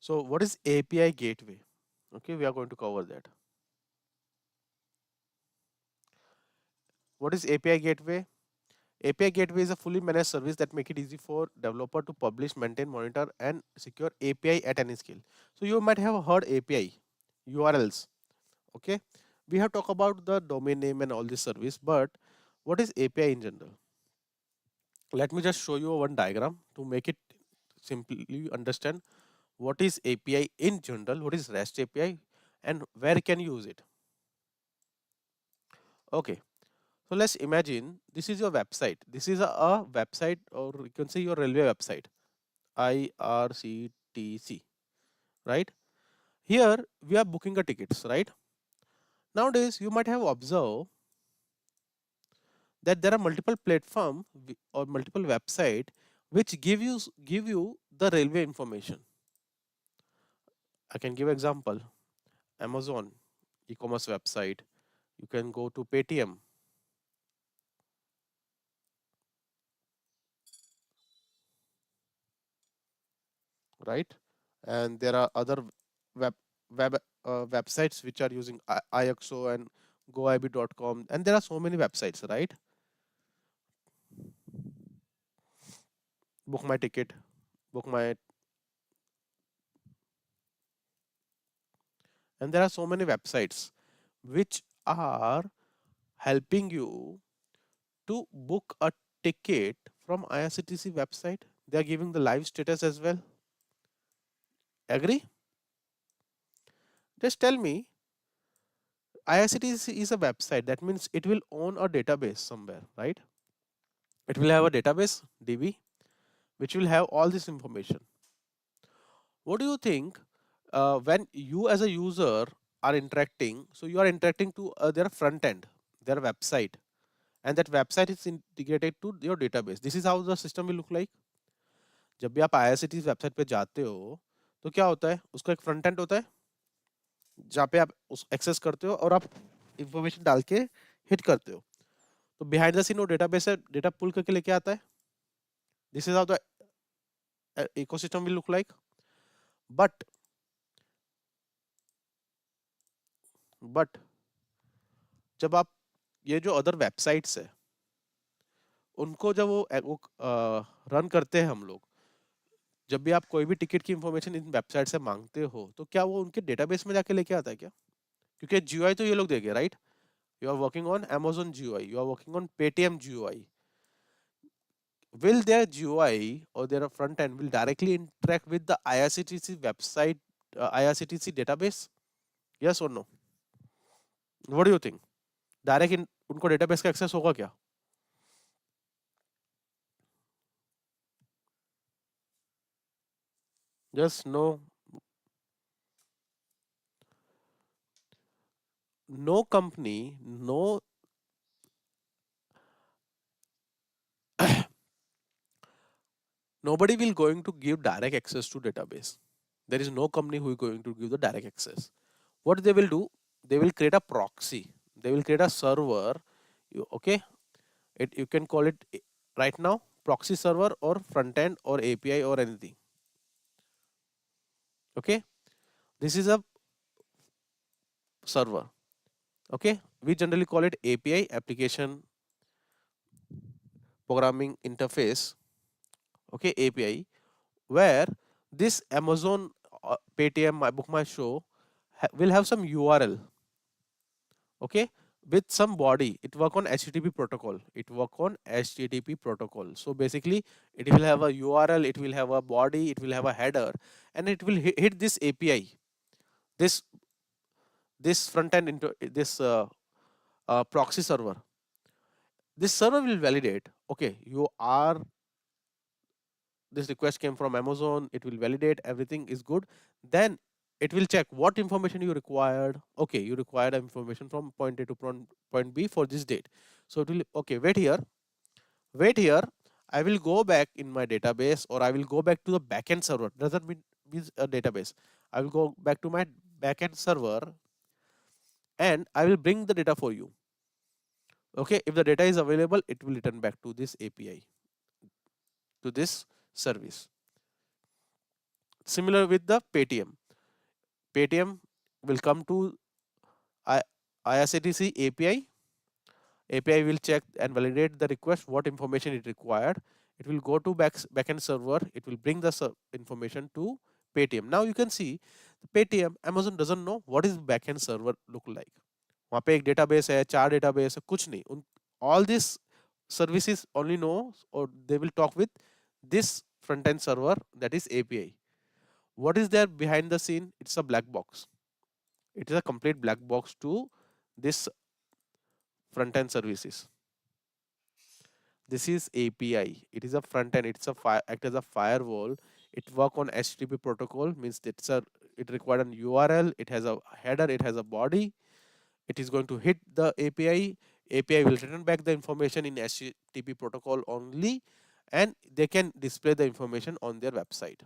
So what is API gateway? Okay, we are going to cover that. What is API gateway? API gateway is a fully managed service that make it easy for developer to publish, maintain, monitor, and secure API at any scale. So you might have heard API, URLs. Okay, we have talked about the domain name and all this service, but what is API in general? Let me just show you one diagram to make it simply understand what is API in general, what is REST API, and where can you use it. Okay, so let's imagine this is your website. This is a website, or you can say your railway website, IRCTC, right? Here we are booking a tickets, right? Nowadays you might have observed that there are multiple platform or multiple website which give you the railway information. I can give example. Amazon e-commerce website. You can go to Paytm, right? And there are other web websites which are using IXO and goib.com, and there are so many websites, right? Book my ticket, book my, and there are so many websites which are helping you to book a ticket from IRCTC website. They are giving the live status as well. Agree? Just tell me, IRCTC is a website. That means it will own a database somewhere, right? It will have a database, DB, which will have all this information. What do you think when you as a user are interacting? So you are interacting to their front end, their website, and that website is integrated to your database. This is how the system will look like. जब भी आप IRCTC website पे जाते हो तो क्या होता है, उसका एक फ्रंट एंड होता है जहाँ पे आप उस एक्सेस करते हो और आप इंफॉर्मेशन डाल के हिट करते हो. तो बिहाइंड द सीन वो डेटाबेस से डेटा पुल करके लेके आता है. This is how the ecosystem will look like. But but जब आप ये जो अदर वेबसाइट्स है उनको जब वो रन करते हैं हम लोग, जब भी आप कोई भी टिकट की इंफॉर्मेशन इन वेबसाइट से मांगते हो तो क्या वो उनके डेटाबेस में जाके लेके आता है क्या? क्योंकि जीयूआई तो ये लोग देंगे, right? You are working on Amazon GUI, you are working on Paytm GUI. Will their GUI or their front end will directly interact with the IRCTC website, IRCTC database? Yes or no? What do you think? Direct उनको database का access होगा क्या? Just no. No company, no nobody will going to give direct access to database. There is no company who is going to give the direct access. What they will do? They will create a proxy. They will create a server. Okay, you can call it right now proxy server or front end or API or anything. Okay, this is a server. Okay, we generally call it API, application programming interface. Okay, API, where this Amazon, Paytm, my book my show will have some URL. Okay, with some body. It work on HTTP protocol. It work on HTTP protocol. So basically it will have a URL, it will have a body, it will have a header, and it will hit this API, this this front end into this proxy server. This server will validate, okay, you are, this request came from Amazon, it will validate everything is good. Then it will check what information you required. Okay, you required information from point A to point B for this date. So it will, okay, wait here. I will go back in my database, or I will go back to the backend server. Doesn't mean a database. I will go back to my backend server and I will bring the data for you. Okay, if the data is available, it will return back to this API, to this service. Similar with the Paytm. Paytm will come to I- IRCTC API. API will check and validate the request, what information it required. It will go to backend server. It will bring the information to Paytm. Now you can see Paytm, Amazon doesn't know what is backend server look like. वहाँ पे एक database है, चार database है, कुछ नहीं. All these services only know, or they will talk with this front end server, that is API. What is there behind the scene? It's a black box. It is a complete black box to this front end services. This is API. It is a front end. It's a act as a firewall. It work on HTTP protocol, means it required an URL. It has a header. It has a body. It is going to hit the API. API will return back the information in HTTP protocol only, and they can display the information on their website.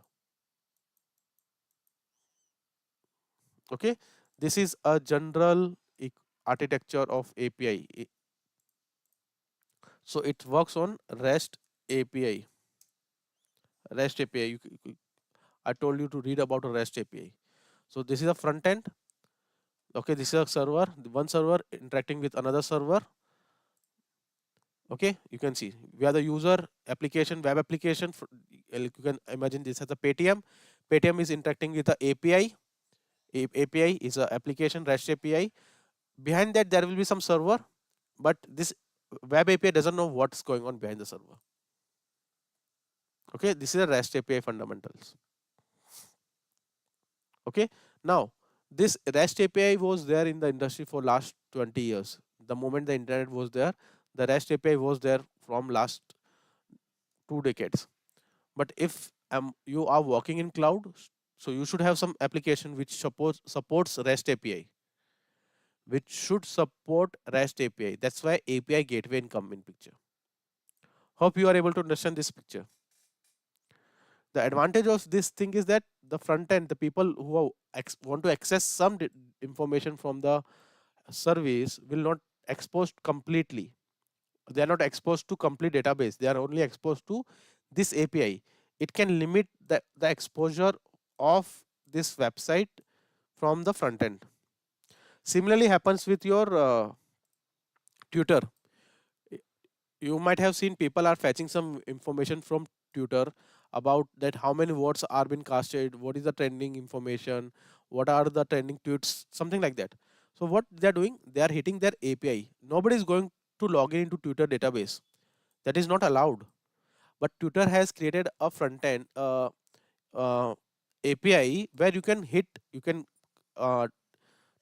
Okay, this is a general architecture of API. So it works on REST API. REST API. I told you to read about a REST API. So this is a front end. Okay, this is a server. One server interacting with another server. Okay, you can see we are the user application, web application. You can imagine this as a Paytm. Paytm is interacting with the API. API is a application, REST API. Behind that there will be some server, but this web API doesn't know what's going on behind the server. Okay, this is a REST API fundamentals. Okay, now this REST API was there in the industry for last 20 years. The moment the internet was there, the REST API was there from last 2 decades. But if you are working in cloud, so you should have some application which supports REST API, which should support REST API. That's why API gateway come in picture. Hope you are able to understand this picture. The advantage of this thing is that the front end, the people who want to access some information from the service will not exposed completely. They are not exposed to complete database. They are only exposed to this API. It can limit the exposure of this website from the front end. Similarly happens with your tutor. You might have seen people are fetching some information from tutor about that how many votes are being casted, what is the trending information, what are the trending tweets, something like that. So what they are doing, they are hitting their API. Nobody is going to log in into tutor database. That is not allowed. But tutor has created a front end uh, API where you can uh,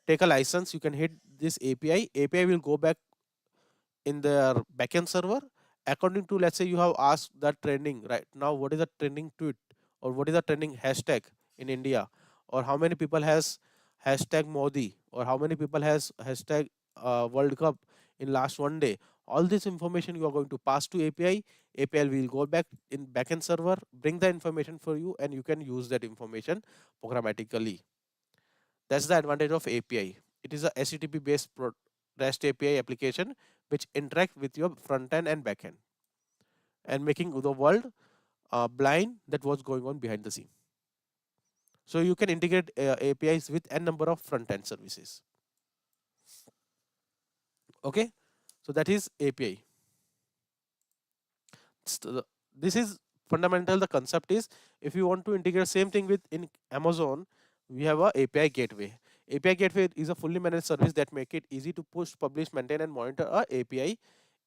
take a license, you can hit this API. API will go back in their backend server according to, let's say you have asked that trending right now, what is the trending tweet or what is the trending hashtag in India, or how many people has hashtag Modi, or how many people has hashtag World Cup in last one day. All this information you are going to pass to API. API will go back in backend server, bring the information for you, and you can use that information programmatically. That's the advantage of API. It is a HTTP based REST API application which interact with your front end and back end, and making the world blind that what's going on behind the scene. So you can integrate APIs with n number of front end services. Okay, so that is API. This is fundamental. The concept is, if you want to integrate same thing with in Amazon, we have a API gateway. API gateway is a fully managed service that make it easy to push, publish, maintain, and monitor a API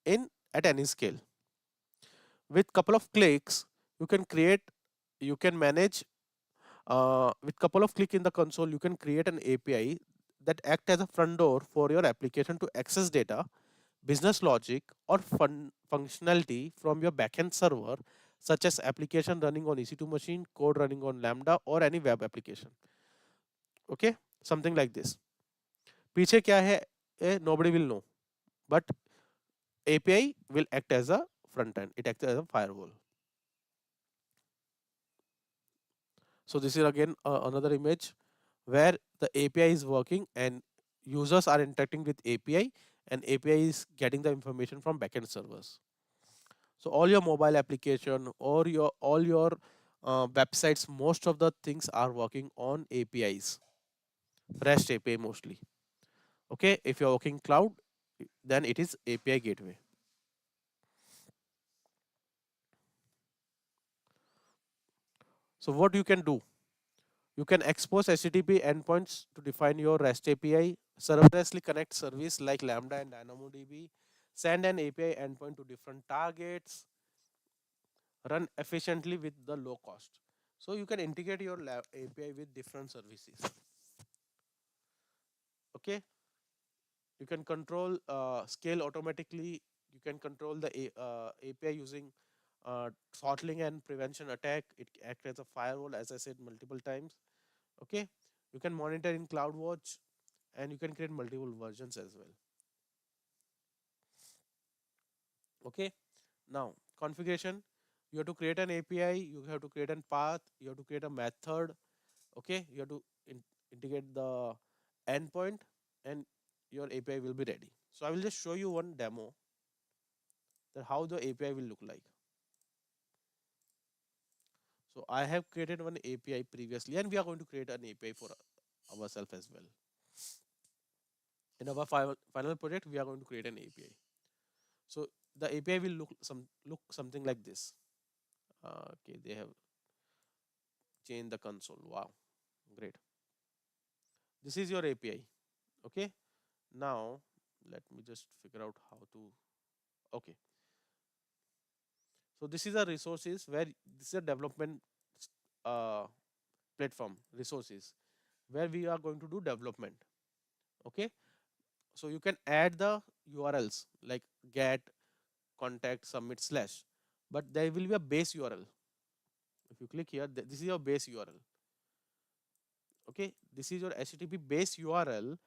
in at any scale. With couple of clicks, you can create, you can manage. With couple of click in the console, you can create an API that act as a front door for your application to access data, business logic, or functionality from your backend server, such as application running on EC2 machine, code running on Lambda, or any web application. Okay, something like this. पीछे क्या है, nobody will know, but API will act as a front end. It acts as a firewall. So this is again another image where the API is working and users are interacting with API, and API is getting the information from backend servers. So all your mobile application or your all your websites, most of the things are working on APIs, REST API mostly. Okay, if you're working cloud, then it is API gateway. So what you can do, you can expose HTTP endpoints to define your REST API, serverlessly connect service like Lambda and DynamoDB, send an API endpoint to different targets, run efficiently with the low cost. So you can integrate your API with different services. Okay, you can control scale automatically. You can control the API using throttling and prevention attack. It acts as a firewall, as I said multiple times. Okay, you can monitor in CloudWatch, and you can create multiple versions as well. Okay, now configuration, you have to create an API, you have to create a path, you have to create a method. Okay, you have to integrate the endpoint, and your API will be ready. So I will just show you one demo that how the API will look like. So I have created one API previously, and we are going to create an API for ourselves as well. In our final project, we are going to create an API. So the API will look something like this. Okay, they have changed the console. Wow, great. This is your API. Okay, now let me just figure out how to. Okay, so this is a resources where this is a development uh, platform resources where we are going to do development. Okay, so you can add the URLs like get, contact, submit, slash, but there will be a base URL. If you click here, this is your base URL. Okay, this is your HTTP base URL.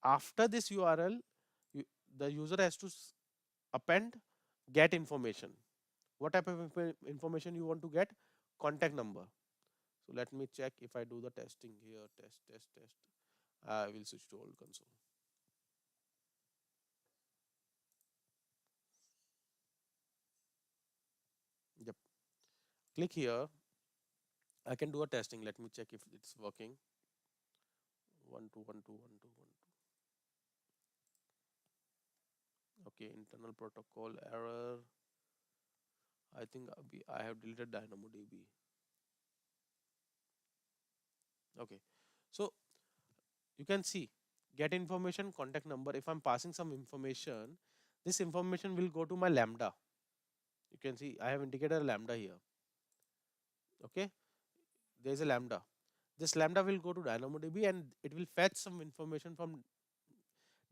After this URL, the user has to append get information. What type of information you want to get? Contact number. So let me check if I do the testing here. Test. I will switch to old console. Yep. Click here. I can do a testing. Let me check if it's working. 1 2 1 2 1 2 1 2. Okay, internal protocol error. I think I have deleted DynamoDB. Okay, so you can see get information, contact number. If I'm passing some information, this information will go to my Lambda. You can see I have indicated a Lambda here. Okay, there is a Lambda. This Lambda will go to DynamoDB and it will fetch some information from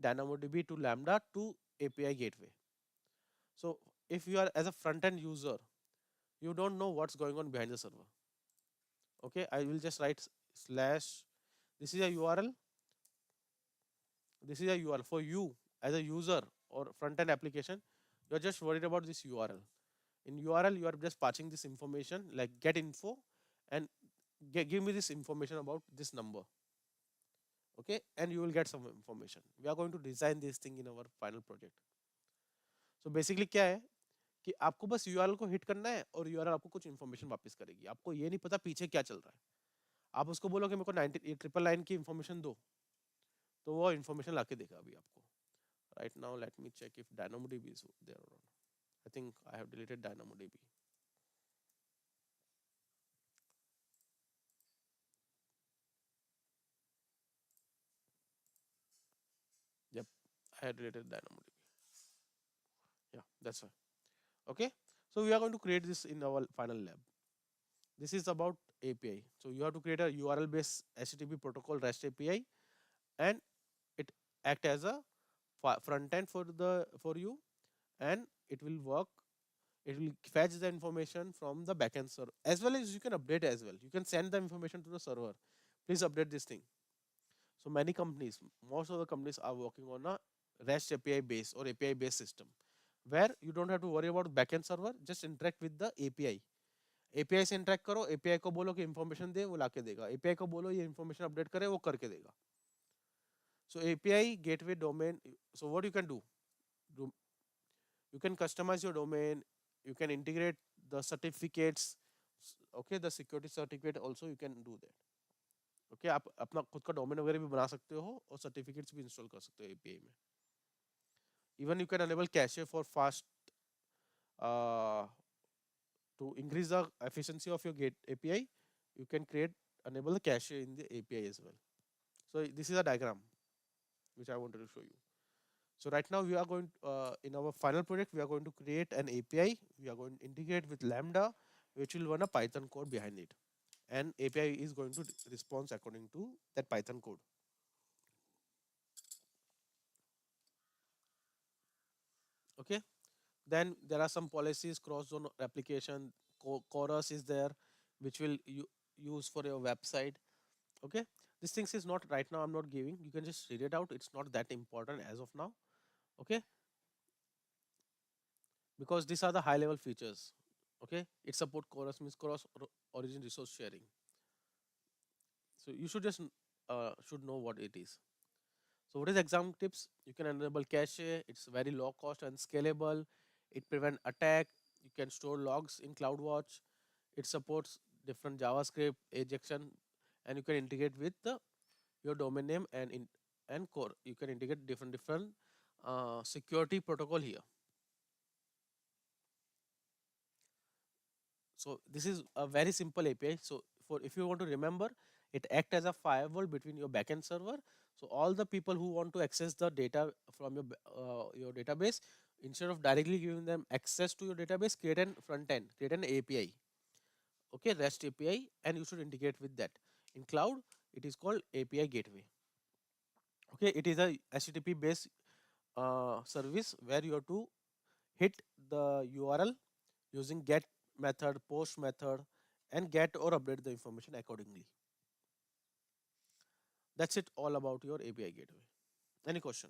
DynamoDB to Lambda to API gateway. So if you are as a front end user, you don't know what's going on behind the server. Okay, I will just write slash. This is a URL. This is a URL for you as a user or front end application. You're just worried about this URL. In URL, you are just patching this information like get info and give me this information about this number. Okay, and you will get some information. We are going to design this thing in our final project. So basically क्या है कि आपको बस URL को hit करना है और URL आपको कुछ इन्फॉर्मेशन वापस करेगी. आपको ये नहीं पता पीछे क्या चल रहा है. आप उसको बोलो कि मेरे को 999 की इन्फॉर्मेशन दो, तो वो इन्फॉर्मेशन लाके देगा अभी आपको. Right now, let me check if DynamoDB is there or not. I think I have deleted DynamoDB. Yep, I have deleted DynamoDB. Yeah, that's fine. Okay, so we are going to create this in our final lab. This is about API. So you have to create a URL based HTTP protocol REST API, and it act as a front end for you, and it will work. It will fetch the information from the backend server as well as you can update as well. You can send the information to the server. Please update this thing. So many companies, most of the companies are working on a REST API based or API based system where you don't have to worry about backend server. Just interact with the API. API से interact करो, API को बोलो कि information दे, वो लाके देगा. API को बोलो ये इन्फॉर्मेशन अपडेट करे, वो करके देगा. So API gateway domain. So what you can do? You can customize your domain. You can integrate the certificates Okay, the security certificate also you can do that. Okay, आप अपना खुद का domain वगैरह भी बना सकते हो और सर्टिफिकेट्स भी इंस्टॉल कर सकते हो एपीआई में. Even you can enable cache for fast, uh, to increase the efficiency of your gate API. You can create enable the cache in the API as well. So this is a diagram which I wanted to show you. So right now we are going, in our final project we are going to create an API. We are going to integrate with Lambda, which will run a Python code behind it, and API is going to respond according to that Python code. Okay. Then there are some policies, cross zone application, chorus is there, which will you use for your website. Okay, these things is not right now, I'm not giving, you can just read it out, it's not that important as of now. Okay, because these are the high level features. Okay, it support chorus, means origin resource sharing. So you should just should know what it is. So what is exam tips? You can enable cache. It's very low cost and scalable. It prevent attack. You can store logs in CloudWatch. It supports different JavaScript, Ajaxon, and you can integrate with your domain name and core. You can integrate different security protocol here. So this is a very simple API. So for if you want to remember, it act as a firewall between your backend server. So all the people who want to access the data from your database, instead of directly giving them access to your database, create an front end, create an API. Okay, REST API, and you should integrate with that. In cloud, it is called API gateway. Okay, it is a HTTP based service where you have to hit the URL using get method, post method, and get or update the information accordingly. That's it all about your API gateway. Any question?